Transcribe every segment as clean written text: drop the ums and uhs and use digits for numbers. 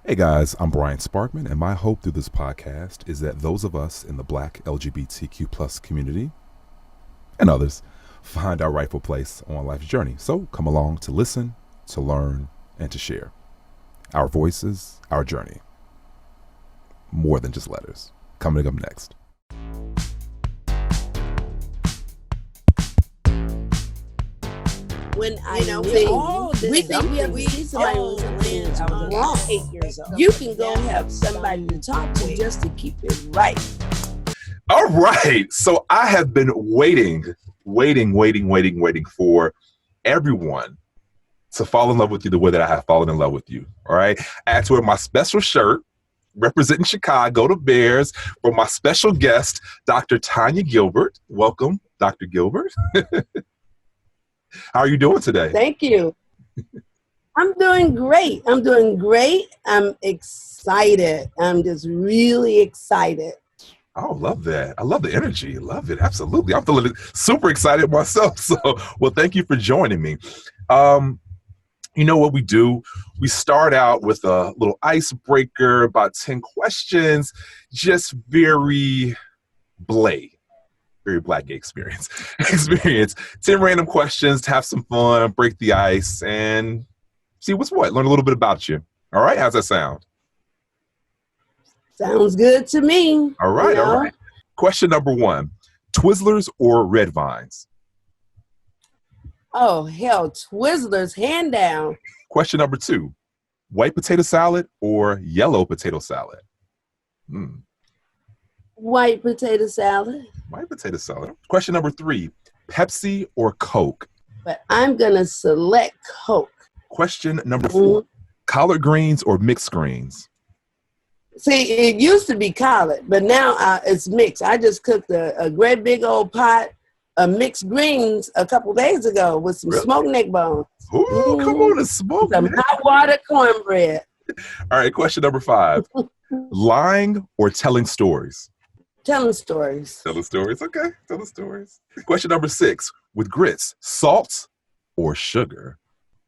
Hey guys, I'm Brian Sparkman, and my hope through this podcast is that those of us in the Black LGBTQ plus community and others find our rightful place on life's journey. So come along to listen, to learn, and to share. Our voices, our journey. More than just letters. Coming up next. When I we think we have to see somebody who's wrong. 8 years old. You can go have somebody to talk to just to keep it right. All right. So I have been waiting for everyone to fall in love with you the way that I have fallen in love with you. All right. I had to wear my special shirt representing Chicago, the Bears, for my special guest, Dr. Tanyagilbert. Welcome, Dr. Gilbert. How are you doing today? Thank you. I'm doing great. I'm excited. I'm just really excited. Oh, love that. I love the energy. Love it. Absolutely. I'm feeling super excited myself. So, well, thank you for joining me. You know what we do? We start out with a little icebreaker, about 10 questions, just very Black gay experience. 10 random questions to have some fun, break the ice, and see what's what. Learn a little bit about you. All right? How's that sound? Sounds good to me. All right, all right. Question number 1. Twizzlers or Red Vines? Oh, hell, Twizzlers, hand down. Question number 2. White potato salad or yellow potato salad? White potato salad. White potato salad. Question number 3. Pepsi or Coke? But I'm going to select Coke. Question number 4. Collard greens or mixed greens? See, it used to be collard, but now it's mixed. I just cooked a great big old pot of mixed greens a couple days ago with some smoked neck bones. Ooh, come on, a smoke. Some hot water cornbread. All right, question number 5. Lying or telling stories? Telling stories. Telling stories, okay. Telling stories. Question number 6. With grits, salt or sugar?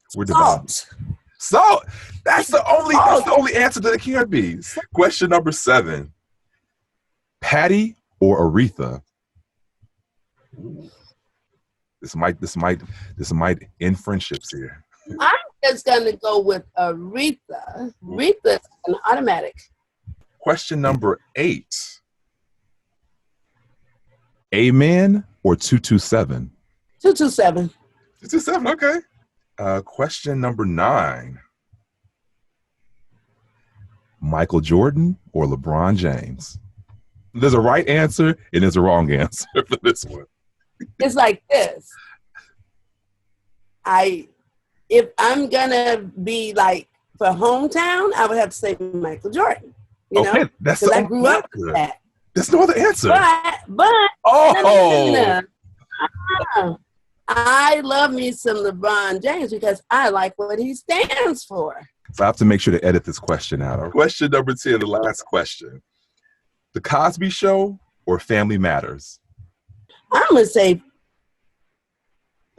Salt. Salt. That's the only answer that it can be. Question number 7. Patty or Aretha? This might end friendships here. I'm just gonna go with Aretha. Aretha's an automatic. Question number 8. Amen or 227? 227. 227, okay. Question number 9. Michael Jordan or LeBron James? There's a right answer and there's a wrong answer for this one. It's like this. If I'm gonna be like for hometown, I would have to say Michael Jordan. You know, because I grew up with that. There's no other answer. But no. I love me some LeBron James because I like what he stands for. So I have to make sure to edit this question out. Question number 10, the last question. The Cosby Show or Family Matters? I'm going to say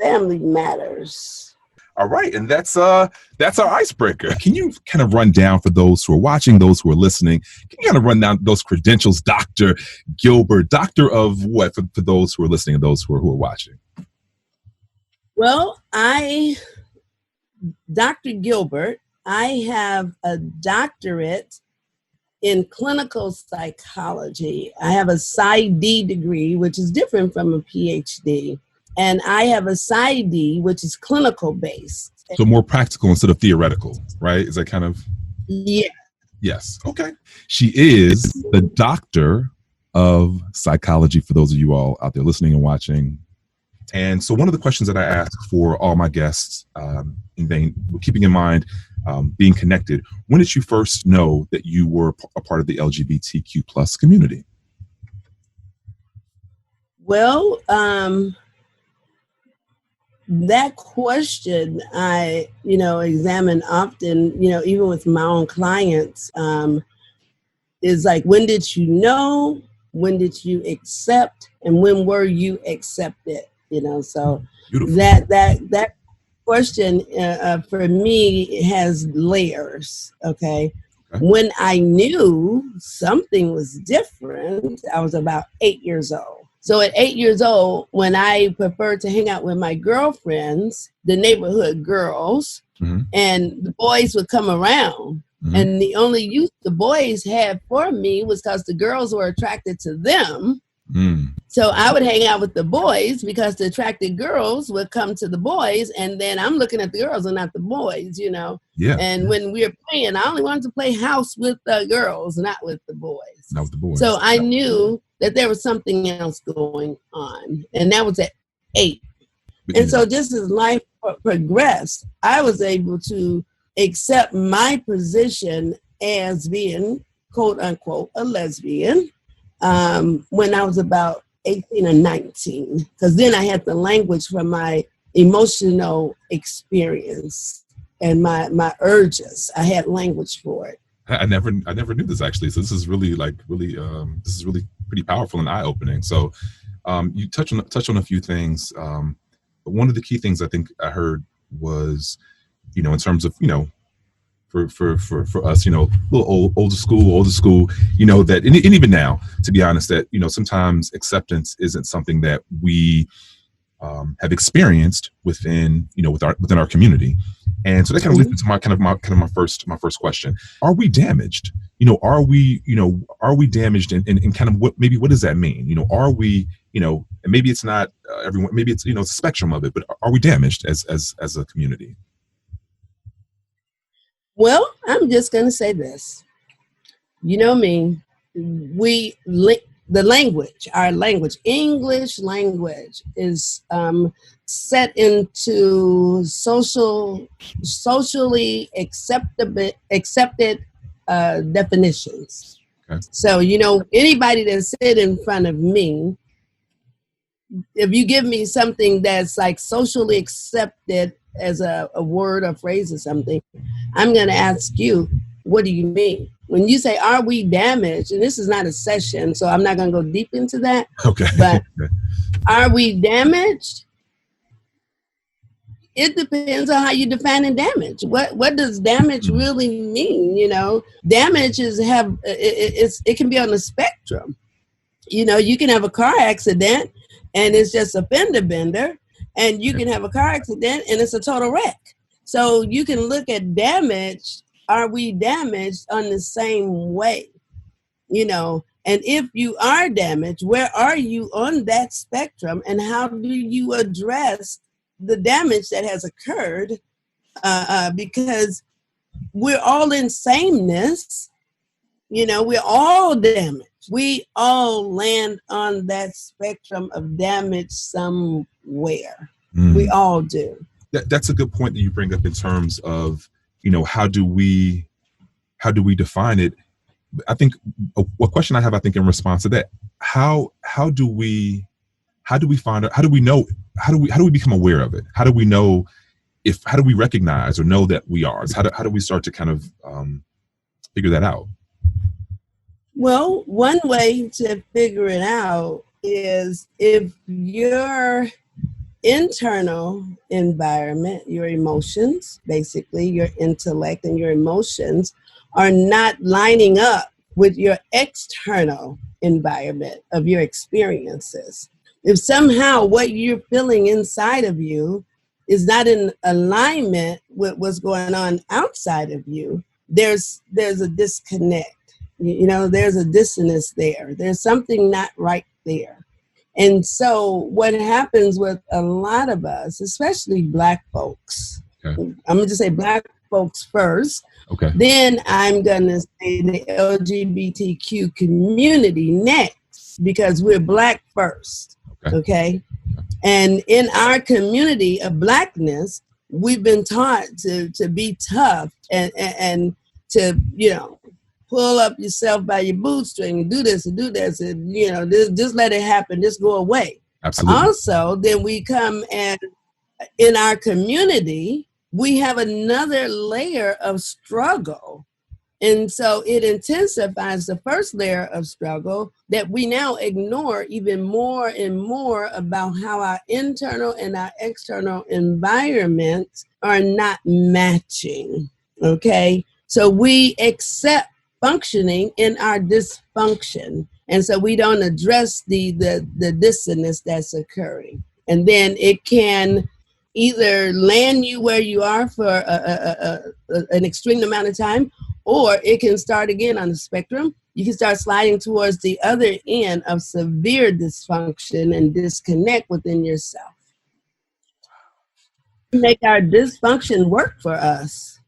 Family Matters. All right, and that's our icebreaker. Can you kind of run down for those who are watching, those who are listening, can you kind of run down those credentials, Dr. Gilbert, doctor of what, for those who are listening and those who are watching? Well, Dr. Gilbert, I have a doctorate in clinical psychology. I have a PsyD degree, which is different from a PhD. And I have a PsyD, which is clinical based. So more practical instead of theoretical, right? Is that kind of? Yeah. Yes. Okay. She is the doctor of psychology for those of you all out there listening and watching. And so one of the questions that I ask for all my guests, keeping in mind being connected, when did you first know that you were a part of the LGBTQ plus community? Well, that question I, examine often, even with my own clients, is like, when did you know? When did you accept? And when were you accepted? So beautiful. That question for me has layers. Okay. Okay. When I knew something was different, I was about 8 years old. So at 8 years old, when I preferred to hang out with my girlfriends, the neighborhood girls, Mm-hmm. and the boys would come around. Mm-hmm. And the only use the boys had for me was because the girls were attracted to them. Mm. So I would hang out with the boys because the attracted girls would come to the boys, and then I'm looking at the girls and not the boys, you know. Yeah. And when we were playing, I only wanted to play house with the girls, not with the boys. Not with the boys. So I knew that there was something else going on, and that was at 8. And so just as life progressed, I was able to accept my position as being, quote unquote, a lesbian when I was about 18 or 19, because then I had the language from my emotional experience and my urges. I had language for it. I never knew this, actually. So this is really this is really pretty powerful and eye opening. So you touch on a few things. But one of the key things I think I heard was, in terms of, for us, a little older school, that, and even now, to be honest, that, sometimes acceptance isn't something that we have experienced within our community. And so that kind of leads into my first question. Are we damaged? Are we damaged, and kind of what does that mean? Are we, and maybe it's not everyone, maybe it's, it's a spectrum of it, but are we damaged as a community? Well, I'm just going to say this. You know me, the language, our language, English language is set into socially accepted definitions. Okay. So, anybody that sit in front of me, if you give me something that's like socially accepted as a word or phrase or something, I'm going to ask you, what do you mean? When you say, are we damaged? And this is not a session, so I'm not going to go deep into that. Okay. But are we damaged? It depends on how you define damage. What does damage really mean? Damage it can be on the spectrum. You can have a car accident and it's just a fender bender, and you can have a car accident and it's a total wreck. So you can look at damage. Are we damaged on the same way? And if you are damaged, where are you on that spectrum, and how do you address the damage that has occurred? Because we're all in sameness. We're all damaged. We all land on that spectrum of damage somewhere. We all do. That's a good point that you bring up in terms of, how do we define it? I think a question I have, in response to that, how do we find out, how do we become aware of it? How do we know how do we recognize or know that we are? How do we start to kind of figure that out? Well, one way to figure it out is if your internal environment, your emotions, basically your intellect and your emotions, are not lining up with your external environment of your experiences. If somehow what you're feeling inside of you is not in alignment with what's going on outside of you, there's a disconnect. There's a dissonance there. There's something not right there. And so what happens with a lot of us, especially Black folks, okay. I'm going to just say Black folks first. Okay. Then I'm going to say the LGBTQ community next, because we're Black first. Okay. And in our community of Blackness, we've been taught to be tough and to, pull up yourself by your bootstring and do this and do this, and just let it happen, just go away. Absolutely. Also, then we come, and in our community, we have another layer of struggle. And so it intensifies the first layer of struggle that we now ignore even more and more about how our internal and our external environments are not matching. Okay. So we accept functioning in our dysfunction. And so we don't address the dissonance that's occurring. And then it can either land you where you are for an extreme amount of time, or it can start again on the spectrum. You can start sliding towards the other end of severe dysfunction and disconnect within yourself. Make our dysfunction work for us.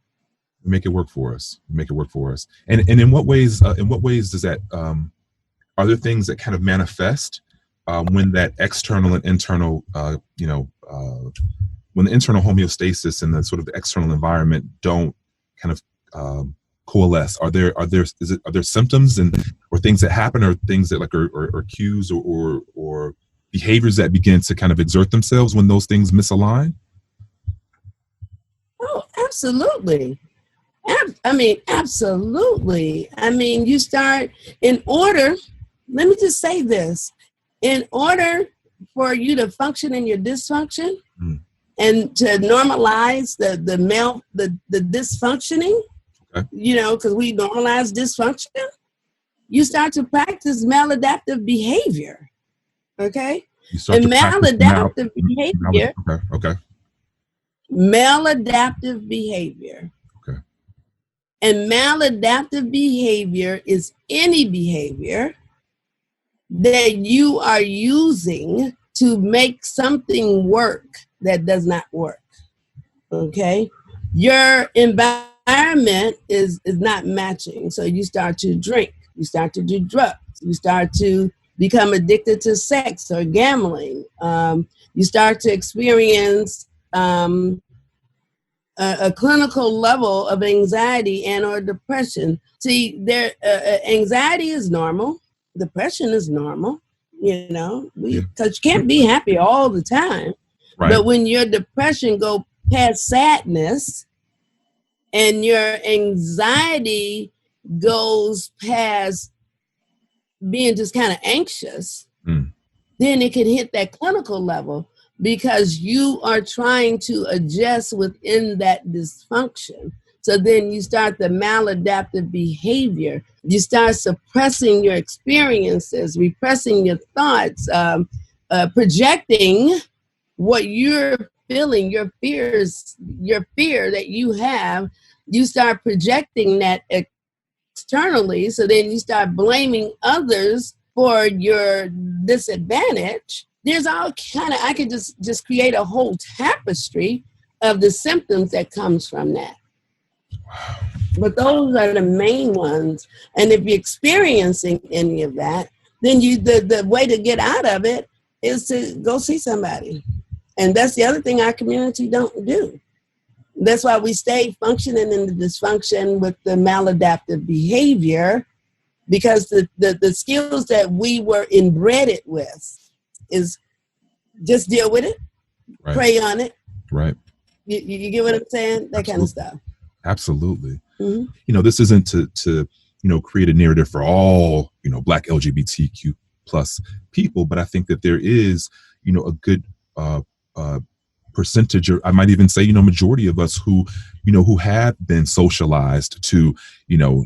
Make it work for us. Make it work for us. And in what ways? In what ways does that? Are there things that kind of manifest when that external and internal, when the internal homeostasis and the sort of the external environment don't kind of coalesce? Are there symptoms or things that happen, or things that like are cues or behaviors that begin to kind of exert themselves when those things misalign? Oh, absolutely. Absolutely. You start in order. Let me just say this: in order for you to function in your dysfunction and to normalize the dysfunctioning, okay, because we normalize dysfunction, you start to practice maladaptive behavior. Okay, and maladaptive behavior. Okay. Maladaptive behavior. Okay. And maladaptive behavior is any behavior that you are using to make something work that does not work. Okay? Your environment is not matching. So you start to drink, you start to do drugs, you start to become addicted to sex or gambling. You start to experience a clinical level of anxiety and or depression. See, anxiety is normal. Depression is normal, because you can't be happy all the time. Right. But when your depression go past sadness and your anxiety goes past being just kind of anxious, then it can hit that clinical level, because you are trying to adjust within that dysfunction. So then you start the maladaptive behavior. You start suppressing your experiences, repressing your thoughts, projecting what you're feeling, your fear that you have. You start projecting that externally. So then you start blaming others for your disadvantage. There's all kind of, I could just create a whole tapestry of the symptoms that comes from that. Wow. But those are the main ones. And if you're experiencing any of that, then the way to get out of it is to go see somebody. And that's the other thing our community don't do. That's why we stay functioning in the dysfunction with the maladaptive behavior, because the skills that we were inbred with is just deal with it, right, pray on it. Right. You get what I'm saying? That kind of stuff. Absolutely. Mm-hmm. This isn't to create a narrative for all, Black LGBTQ plus people, but I think that there is, a good percentage, or I might even say, majority of us who have been socialized to,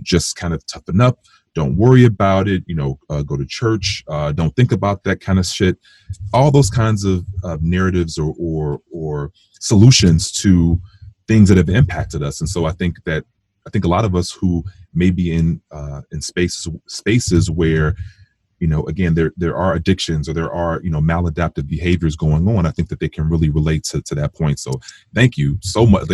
just kind of toughen up, don't worry about it, go to church, don't think about that kind of shit. All those kinds of narratives or solutions to things that have impacted us. And so I think a lot of us who may be in spaces where, again, there are addictions or there are, maladaptive behaviors going on, I think that they can really relate to that point. So thank you so much.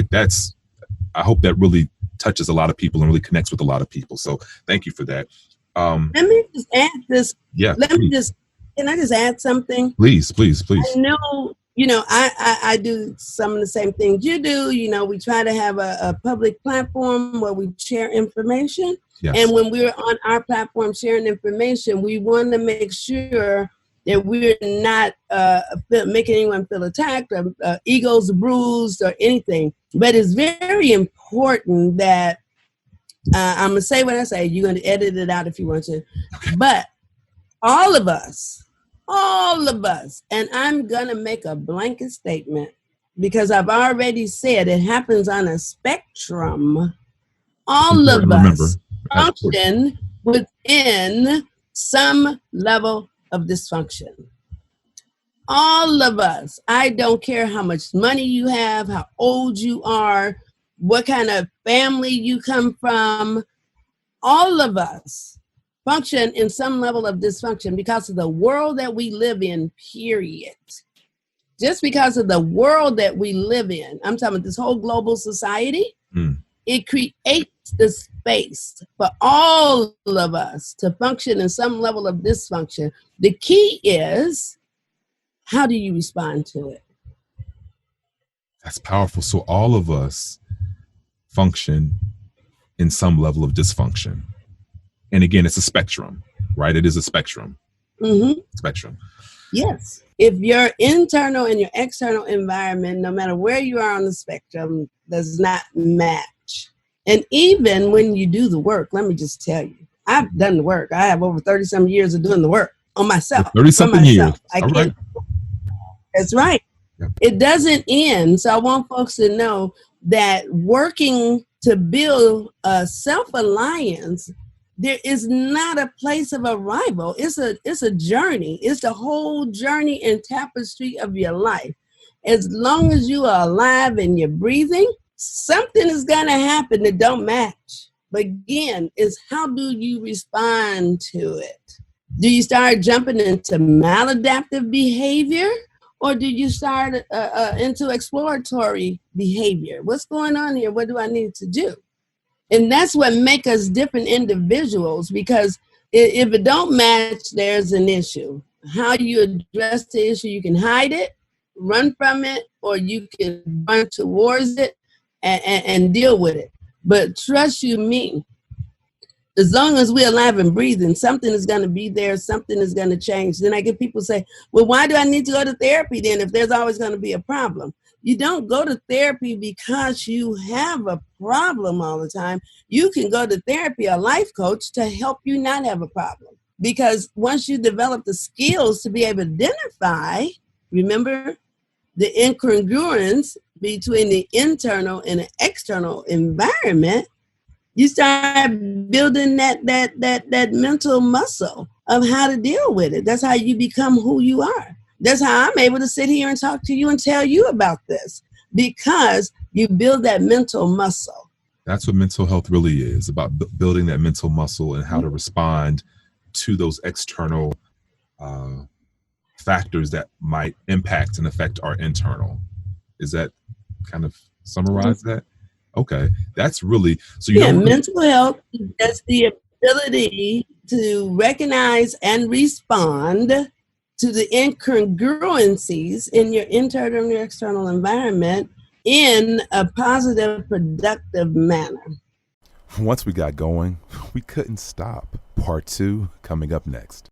I hope that really touches a lot of people and really connects with a lot of people. So thank you for that. Let me just add this. Yeah. Can I just add something? Please. I know, I do some of the same things you do. We try to have a public platform where we share information. Yes. And when we're on our platform sharing information, we want to make sure that we're not making anyone feel attacked or egos bruised or anything. But it's very important that I'm going to say what I say. You're going to edit it out if you want to. Okay. But all of us, and I'm going to make a blanket statement because I've already said it happens on a spectrum. all of us Absolutely. function within some level of dysfunction. All of us. I don't care how much money you have, how old you are, what kind of family you come from. All of us function in some level of dysfunction because of the world that we live in, period. Just because of the world that we live in, I'm talking about this whole global society, it creates the space for all of us to function in some level of dysfunction. The key is, how do you respond to it? That's powerful. So all of us function in some level of dysfunction. And again, it's a spectrum, right? It is a spectrum. Spectrum. Yes. If your internal and your external environment, no matter where you are on the spectrum, does not match. And even when you do the work, let me just tell you, I've done the work. I have over 30-some years of doing the work on myself. 30-something years. I can't. Right. That's right. Yep. It doesn't end. So I want folks to know that working to build a self-alliance, there is not a place of arrival. It's a journey. It's the whole journey and tapestry of your life. As long as you are alive and you're breathing, something is going to happen that don't match. But again, it's how do you respond to it? Do you start jumping into maladaptive behavior? Or do you start into exploratory behavior? What's going on here? What do I need to do? And that's what makes us different individuals, because if it don't match, there's an issue. How you address the issue, you can hide it, run from it, or you can run towards it and deal with it. But trust you me, as long as we're alive and breathing, something is going to be there. Something is going to change. Then I get people say, well, why do I need to go to therapy then if there's always going to be a problem? You don't go to therapy because you have a problem all the time. You can go to therapy, a life coach, to help you not have a problem. Because once you develop the skills to be able to identify, remember the incongruence between the internal and the external environment, you start building that mental muscle of how to deal with it. That's how you become who you are. That's how I'm able to sit here and talk to you and tell you about this, because you build that mental muscle. That's what mental health really is, about building that mental muscle and how to respond to those external factors that might impact and affect our internal. Is that kind of summarize that? Okay, that's really so. Mental health is the ability to recognize and respond to the incongruencies in your internal and your external environment in a positive, productive manner. Once we got going, we couldn't stop. Part 2 coming up next.